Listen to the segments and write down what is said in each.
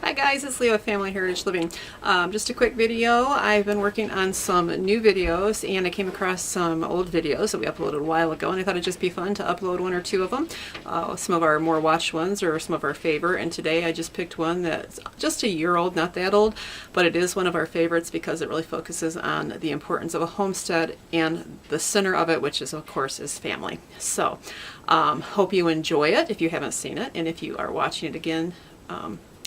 Hi guys, it's Leo with Family Heritage Living. Just a quick video. I've been working on some new videos and I came across some old videos that we uploaded a while ago, and I thought it'd just be fun to upload one or two of them. Some of our more watched ones or some of our favorite, and today I just picked one that's just a year old, not that old, but it is one of our favorites because it really focuses on the importance of a homestead and the center of it, which is of course is family. So hope you enjoy it if you haven't seen it, and if you are watching it again,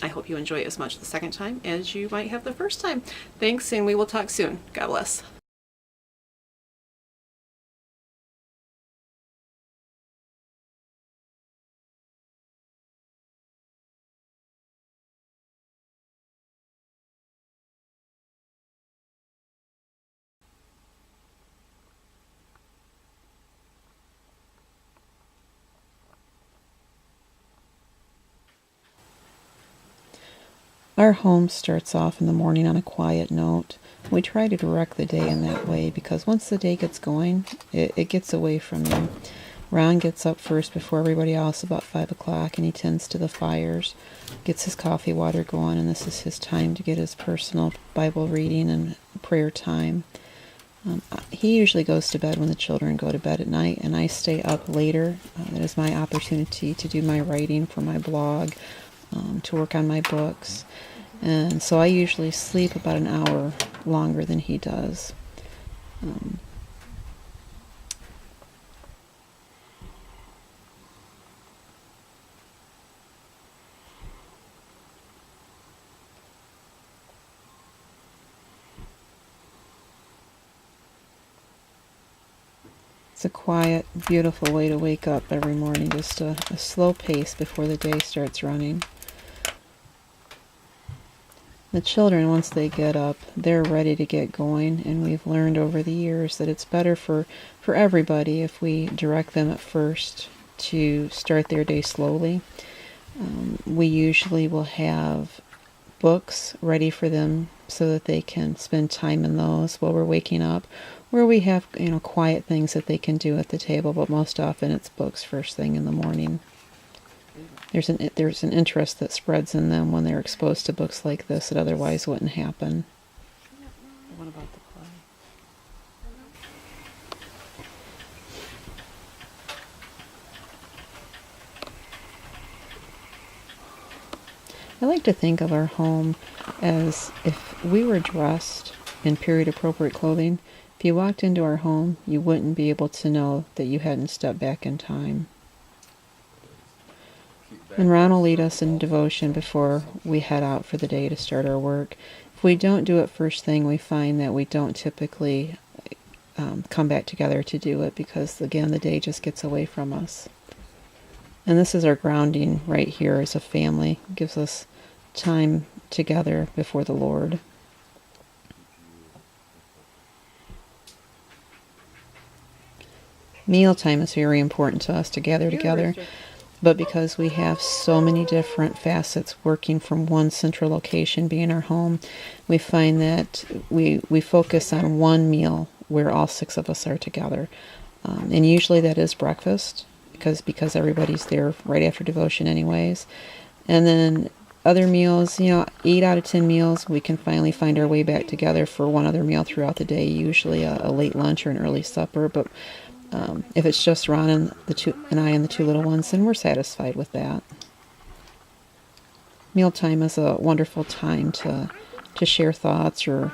I hope you enjoy it as much the second time as you might have the first time. Thanks, and we will talk soon. God bless. Our home starts off in the morning on a quiet note. We try to direct the day in that way because once the day gets going, it gets away from you. Ron gets up first before everybody else about 5 o'clock, and he tends to the fires, gets his coffee water going, and this is his time to get his personal Bible reading and prayer time. He usually goes to bed when the children go to bed at night, and I stay up later. That is my opportunity to do my writing for my blog, to work on my books. And so I usually sleep about an hour longer than he does. It's a quiet, beautiful way to wake up every morning, just a slow pace before the day starts running. The children, once they get up, they're ready to get going, and we've learned over the years that it's better for everybody if we direct them at first to start their day slowly. We usually will have books ready for them so that they can spend time in those while we're waking up, where we have quiet things that they can do at the table, but most often it's books first thing in the morning. There's an interest that spreads in them when they're exposed to books like this that otherwise wouldn't happen. What about the play? I like to think of our home as if we were dressed in period appropriate clothing. If you walked into our home, you wouldn't be able to know that you hadn't stepped back in time. And Ron will lead us in devotion before we head out for the day to start our work. If we don't do it first thing, we find that we don't typically come back together to do it because, again, the day just gets away from us. And this is our grounding right here as a family. It gives us time together before the Lord. Mealtime is very important to us to gather together. But because we have so many different facets working from one central location, being our home, we find that we focus on one meal where all 6 of us are together. And usually that is breakfast, because everybody's there right after devotion anyways. And then other meals, 8 out of 10 meals, we can finally find our way back together for one other meal throughout the day, usually a late lunch or an early supper. But if it's just Ron and I and the 2 little ones, then we're satisfied with that. Mealtime is a wonderful time to share thoughts or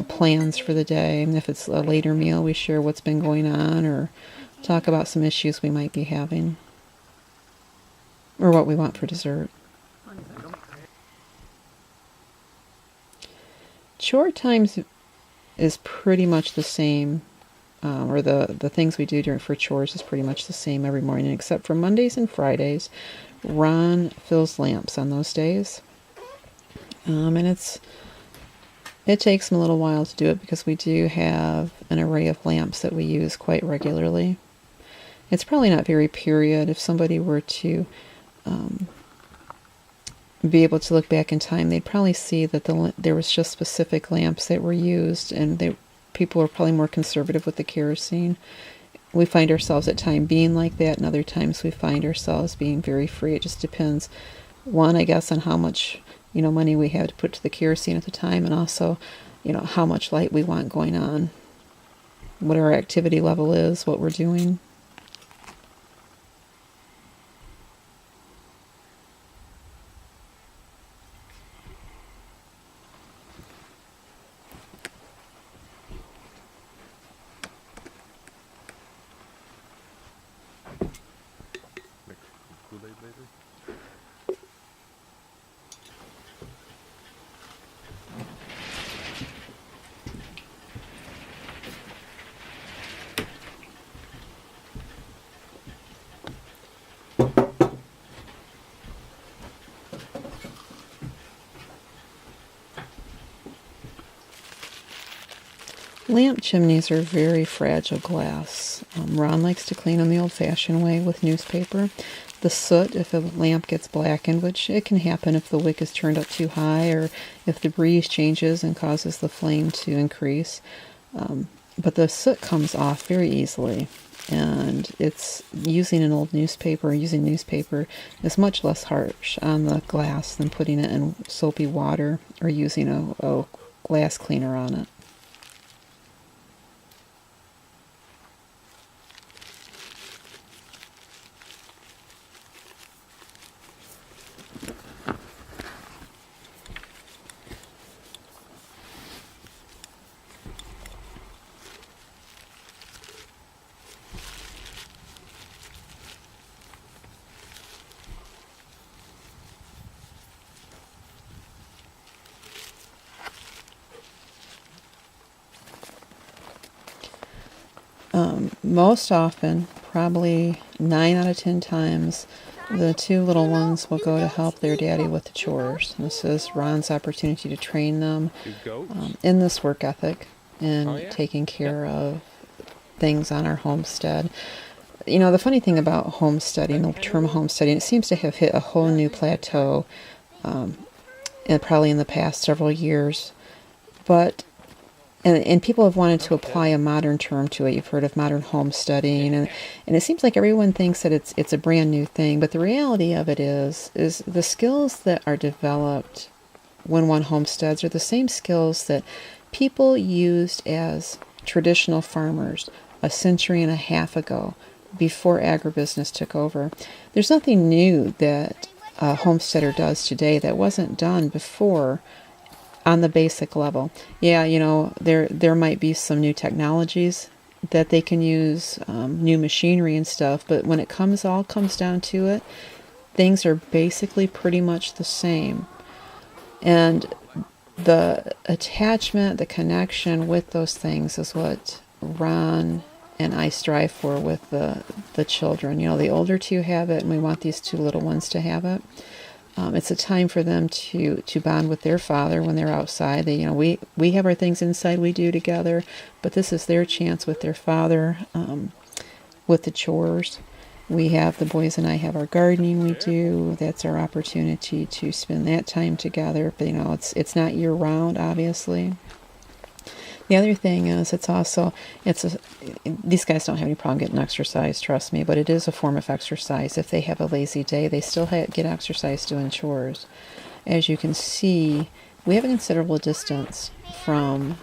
plans for the day. And if it's a later meal, we share what's been going on or talk about some issues we might be having or what we want for dessert. Chore times is pretty much the same. Or the things we do for chores is pretty much the same every morning, except for Mondays and Fridays. Ron fills lamps on those days. And it takes him a little while to do it because we do have an array of lamps that we use quite regularly. It's probably not very period. If somebody were to be able to look back in time, they'd probably see that there was just specific lamps that were used, and people are probably more conservative with the kerosene. We find ourselves at times being like that, and other times we find ourselves being very free. It just depends, one, I guess, on how much money we have to put to the kerosene at the time, and also, how much light we want going on, what our activity level is, what we're doing. Kool-Aid maybe? Lamp chimneys are very fragile glass. Ron likes to clean them the old-fashioned way with newspaper. The soot, if a lamp gets blackened, which it can happen if the wick is turned up too high or if the breeze changes and causes the flame to increase. But the soot comes off very easily, and it's using an old newspaper, using newspaper is much less harsh on the glass than putting it in soapy water or using a glass cleaner on it. Most often, probably 9 out of 10 times, the two little ones will go to help their daddy with the chores. This is Ron's opportunity to train them in this work ethic and taking care of things on our homestead. The funny thing about homesteading, the term homesteading, it seems to have hit a whole new plateau, and probably in the past several years. But and people have wanted to apply a modern term to it. You've heard of modern homesteading, and it seems like everyone thinks that it's a brand new thing. But the reality of it is the skills that are developed when one homesteads are the same skills that people used as traditional farmers a century and a half ago, before agribusiness took over. There's nothing new that a homesteader does today that wasn't done before on the basic level. Yeah, there might be some new technologies that they can use, new machinery and stuff, but when it all comes down to it, things are basically pretty much the same. And the attachment, the connection with those things is what Ron and I strive for with the children. The older two have it, and we want these two little ones to have it. It's a time for them to bond with their father when they're outside. We have our things inside we do together, but this is their chance with their father, with the chores. The boys and I have our gardening we do. That's our opportunity to spend that time together. But it's not year round, obviously. The other thing is these guys don't have any problem getting exercise, trust me, but it is a form of exercise. If they have a lazy day, they still get exercise doing chores. As you can see, we have a considerable distance from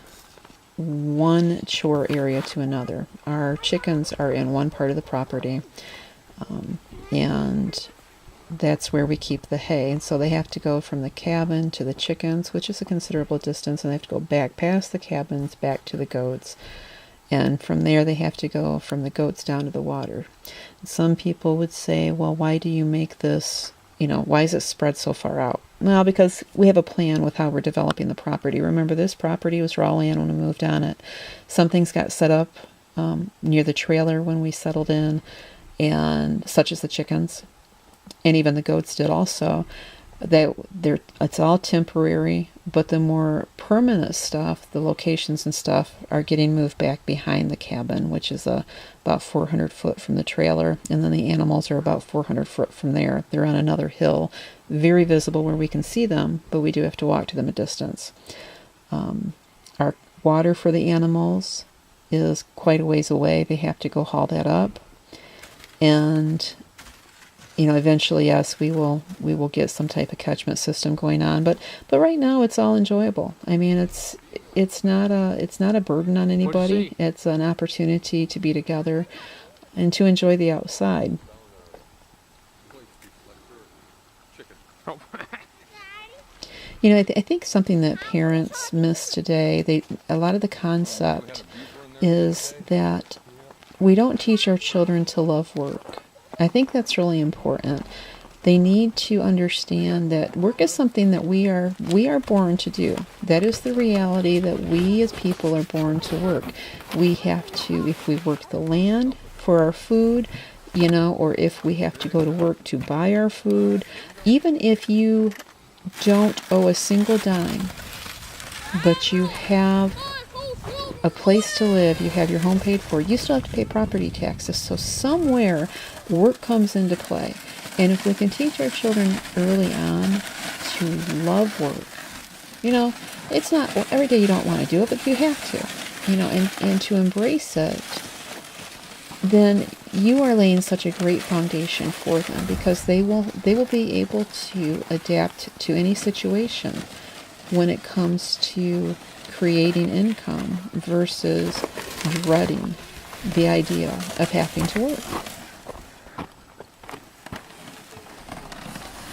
one chore area to another. Our chickens are in one part of the property, and that's where we keep the hay. And so they have to go from the cabin to the chickens, which is a considerable distance, and they have to go back past the cabins, back to the goats. And from there, they have to go from the goats down to the water. Some people would say, well, why do you make this, why is it spread so far out? Well, because we have a plan with how we're developing the property. Remember, this property was raw land when we moved on it. Some things got set up near the trailer when we settled in, and such as the chickens. And even the goats did also. It's all temporary, but the more permanent stuff, the locations and stuff, are getting moved back behind the cabin, which is about 400 foot from the trailer, and then the animals are about 400 foot from there. They're on another hill, very visible where we can see them, but we do have to walk to them a distance. Our water for the animals is quite a ways away. They have to go haul that up, and you know, eventually, yes, we will get some type of catchment system going on, but right now it's all enjoyable. I mean, it's not a burden on anybody. It's an opportunity to be together and to enjoy the outside. You know, I think something that parents miss today, a lot of the concept is that we don't teach our children to love work. I think that's really important. They need to understand that work is something that we are born to do. That is the reality, that we as people are born to work. We have to, if we work the land for our food, you know, or if we have to go to work to buy our food, even if you don't owe a single dime, but you have a place to live, you have your home paid for, you still have to pay property taxes. So somewhere work comes into play. And if we can teach our children early on to love work, you know, it's not, well, every day you don't want to do it, but you have to, you know, and to embrace it, then you are laying such a great foundation for them, because they will be able to adapt to any situation when it comes to creating income versus dreading the idea of having to work.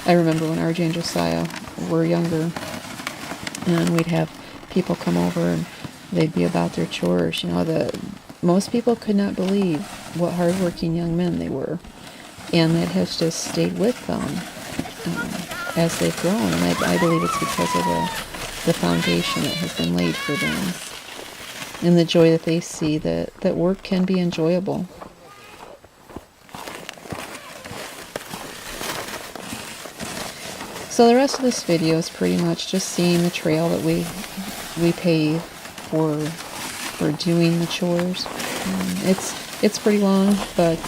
I remember when RJ and Josiah were younger, and we'd have people come over and they'd be about their chores. You know, most people could not believe what hardworking young men they were, and that has just stayed with them as they've grown. And I believe it's because of the foundation that has been laid for them, and the joy that they see that work can be enjoyable. So the rest of this video is pretty much just seeing the trail that we pave for doing the chores. It's pretty long, but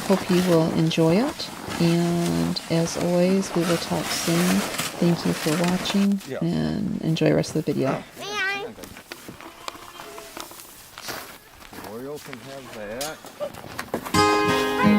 hope you will enjoy it. And as always, we will talk soon. Thank you for watching, and enjoy the rest of the video. Oriole can have that.